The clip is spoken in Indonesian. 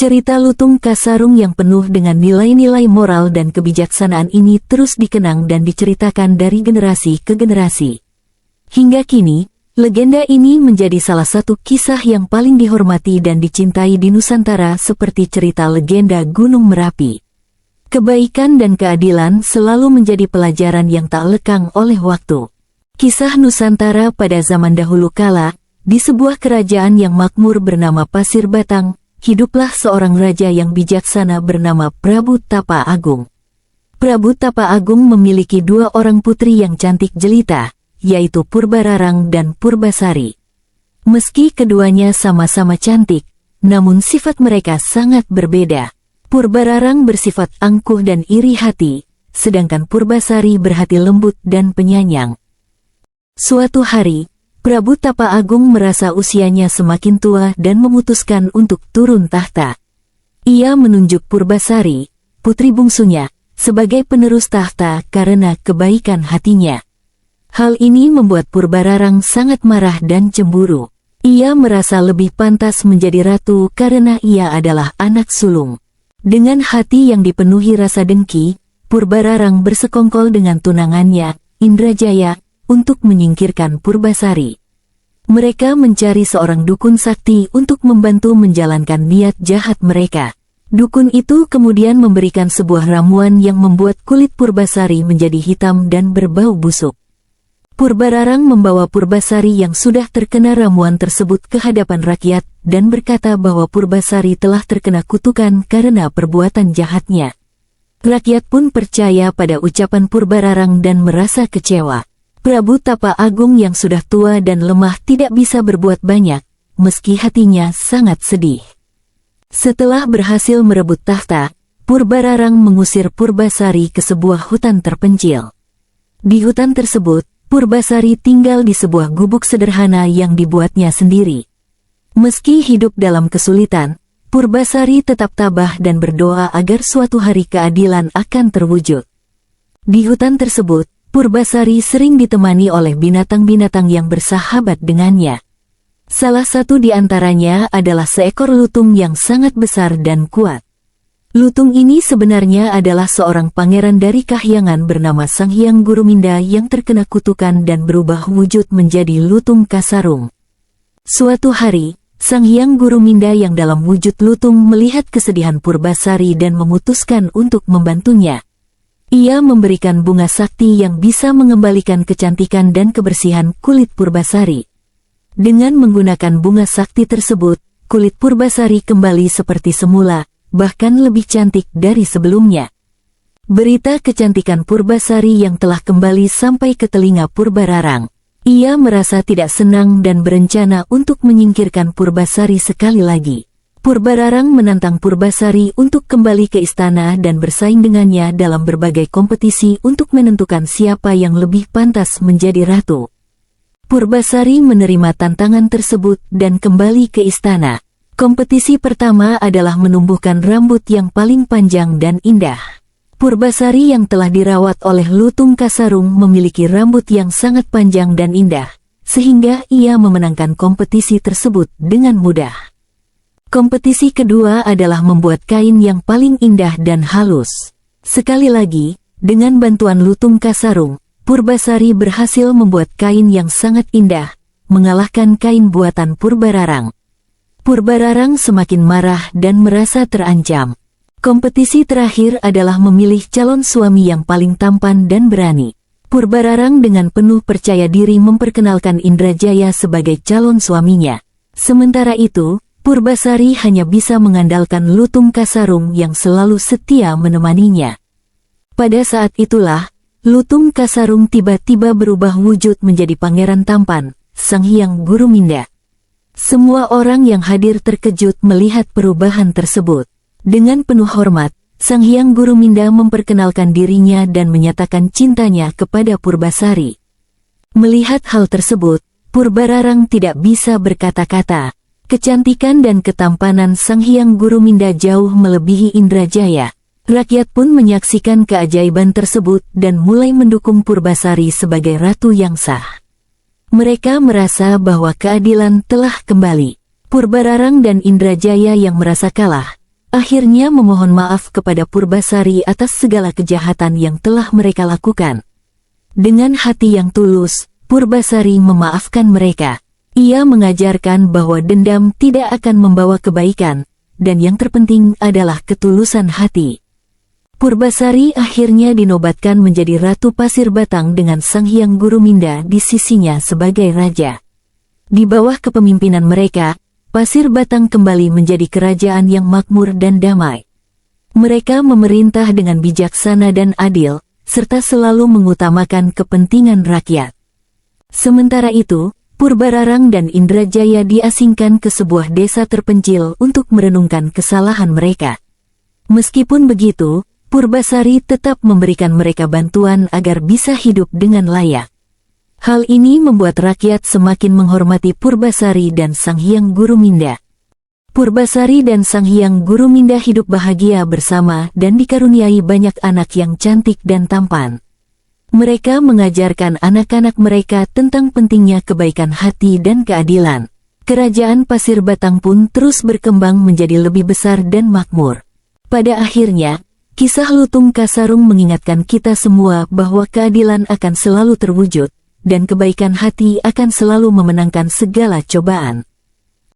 Cerita Lutung Kasarung yang penuh dengan nilai-nilai moral dan kebijaksanaan ini terus dikenang dan diceritakan dari generasi ke generasi. Hingga kini, legenda ini menjadi salah satu kisah yang paling dihormati dan dicintai di Nusantara seperti cerita legenda Gunung Merapi. Kebaikan dan keadilan selalu menjadi pelajaran yang tak lekang oleh waktu. Kisah Nusantara pada zaman dahulu kala, di sebuah kerajaan yang makmur bernama Pasir Batang, hiduplah seorang raja yang bijaksana bernama Prabu Tapa Agung. Prabu Tapa Agung memiliki dua orang putri yang cantik jelita, yaitu Purbararang dan Purbasari. Meski keduanya sama-sama cantik, namun sifat mereka sangat berbeda. Purbararang bersifat angkuh dan iri hati, sedangkan Purbasari berhati lembut dan penyayang. Suatu hari, Prabu Tapa Agung merasa usianya semakin tua dan memutuskan untuk turun tahta. Ia menunjuk Purbasari, putri bungsunya, sebagai penerus tahta karena kebaikan hatinya. Hal ini membuat Purbararang sangat marah dan cemburu. Ia merasa lebih pantas menjadi ratu karena ia adalah anak sulung. Dengan hati yang dipenuhi rasa dengki, Purbararang bersekongkol dengan tunangannya, Indrajaya, untuk menyingkirkan Purbasari. Mereka mencari seorang dukun sakti untuk membantu menjalankan niat jahat mereka. Dukun itu kemudian memberikan sebuah ramuan yang membuat kulit Purbasari menjadi hitam dan berbau busuk. Purbararang membawa Purbasari yang sudah terkena ramuan tersebut ke hadapan rakyat dan berkata bahwa Purbasari telah terkena kutukan karena perbuatan jahatnya. Rakyat pun percaya pada ucapan Purbararang dan merasa kecewa. Prabu Tapa Agung yang sudah tua dan lemah tidak bisa berbuat banyak, meski hatinya sangat sedih. Setelah berhasil merebut tahta, Purbararang mengusir Purbasari ke sebuah hutan terpencil. Di hutan tersebut, Purbasari tinggal di sebuah gubuk sederhana yang dibuatnya sendiri. Meski hidup dalam kesulitan, Purbasari tetap tabah dan berdoa agar suatu hari keadilan akan terwujud. Di hutan tersebut, Purbasari sering ditemani oleh binatang-binatang yang bersahabat dengannya. Salah satu di antaranya adalah seekor lutung yang sangat besar dan kuat. Lutung ini sebenarnya adalah seorang pangeran dari kahyangan bernama Sanghyang Guruminda yang terkena kutukan dan berubah wujud menjadi Lutung Kasarung. Suatu hari, Sanghyang Guruminda yang dalam wujud lutung melihat kesedihan Purbasari dan memutuskan untuk membantunya. Ia memberikan bunga sakti yang bisa mengembalikan kecantikan dan kebersihan kulit Purbasari. Dengan menggunakan bunga sakti tersebut, kulit Purbasari kembali seperti semula, bahkan lebih cantik dari sebelumnya. Berita kecantikan Purbasari yang telah kembali sampai ke telinga Purbararang. Ia merasa tidak senang dan berencana untuk menyingkirkan Purbasari sekali lagi. Purbararang menantang Purbasari untuk kembali ke istana dan bersaing dengannya dalam berbagai kompetisi untuk menentukan siapa yang lebih pantas menjadi ratu. Purbasari menerima tantangan tersebut dan kembali ke istana. Kompetisi pertama adalah menumbuhkan rambut yang paling panjang dan indah. Purbasari yang telah dirawat oleh Lutung Kasarung memiliki rambut yang sangat panjang dan indah, sehingga ia memenangkan kompetisi tersebut dengan mudah. Kompetisi kedua adalah membuat kain yang paling indah dan halus. Sekali lagi, dengan bantuan Lutung Kasarung, Purbasari berhasil membuat kain yang sangat indah, mengalahkan kain buatan Purbararang. Purbararang semakin marah dan merasa terancam. Kompetisi terakhir adalah memilih calon suami yang paling tampan dan berani. Purbararang dengan penuh percaya diri memperkenalkan Indrajaya sebagai calon suaminya. Sementara itu, Purbasari hanya bisa mengandalkan Lutung Kasarung yang selalu setia menemaninya. Pada saat itulah, Lutung Kasarung tiba-tiba berubah wujud menjadi pangeran tampan, Sanghyang Guruminda. Semua orang yang hadir terkejut melihat perubahan tersebut. Dengan penuh hormat, Sanghyang Guruminda memperkenalkan dirinya dan menyatakan cintanya kepada Purbasari. Melihat hal tersebut, Purbararang tidak bisa berkata-kata. Kecantikan dan ketampanan Sanghyang Guruminda jauh melebihi Indrajaya. Rakyat pun menyaksikan keajaiban tersebut dan mulai mendukung Purbasari sebagai ratu yang sah. Mereka merasa bahwa keadilan telah kembali. Purbararang dan Indrajaya yang merasa kalah, akhirnya memohon maaf kepada Purbasari atas segala kejahatan yang telah mereka lakukan. Dengan hati yang tulus, Purbasari memaafkan mereka. Ia mengajarkan bahwa dendam tidak akan membawa kebaikan, dan yang terpenting adalah ketulusan hati. Purbasari akhirnya dinobatkan menjadi Ratu Pasir Batang dengan Sang Hyang Guruminda di sisinya sebagai raja. Di bawah kepemimpinan mereka, Pasir Batang kembali menjadi kerajaan yang makmur dan damai. Mereka memerintah dengan bijaksana dan adil, serta selalu mengutamakan kepentingan rakyat. Sementara itu, Purbararang dan Indrajaya diasingkan ke sebuah desa terpencil untuk merenungkan kesalahan mereka. Meskipun begitu, Purbasari tetap memberikan mereka bantuan agar bisa hidup dengan layak. Hal ini membuat rakyat semakin menghormati Purbasari dan Sang Hyang Guruminda. Purbasari dan Sang Hyang Guruminda hidup bahagia bersama dan dikaruniai banyak anak yang cantik dan tampan. Mereka mengajarkan anak-anak mereka tentang pentingnya kebaikan hati dan keadilan. Kerajaan Pasir Batang pun terus berkembang menjadi lebih besar dan makmur. Pada akhirnya, kisah Lutung Kasarung mengingatkan kita semua bahwa keadilan akan selalu terwujud, dan kebaikan hati akan selalu memenangkan segala cobaan.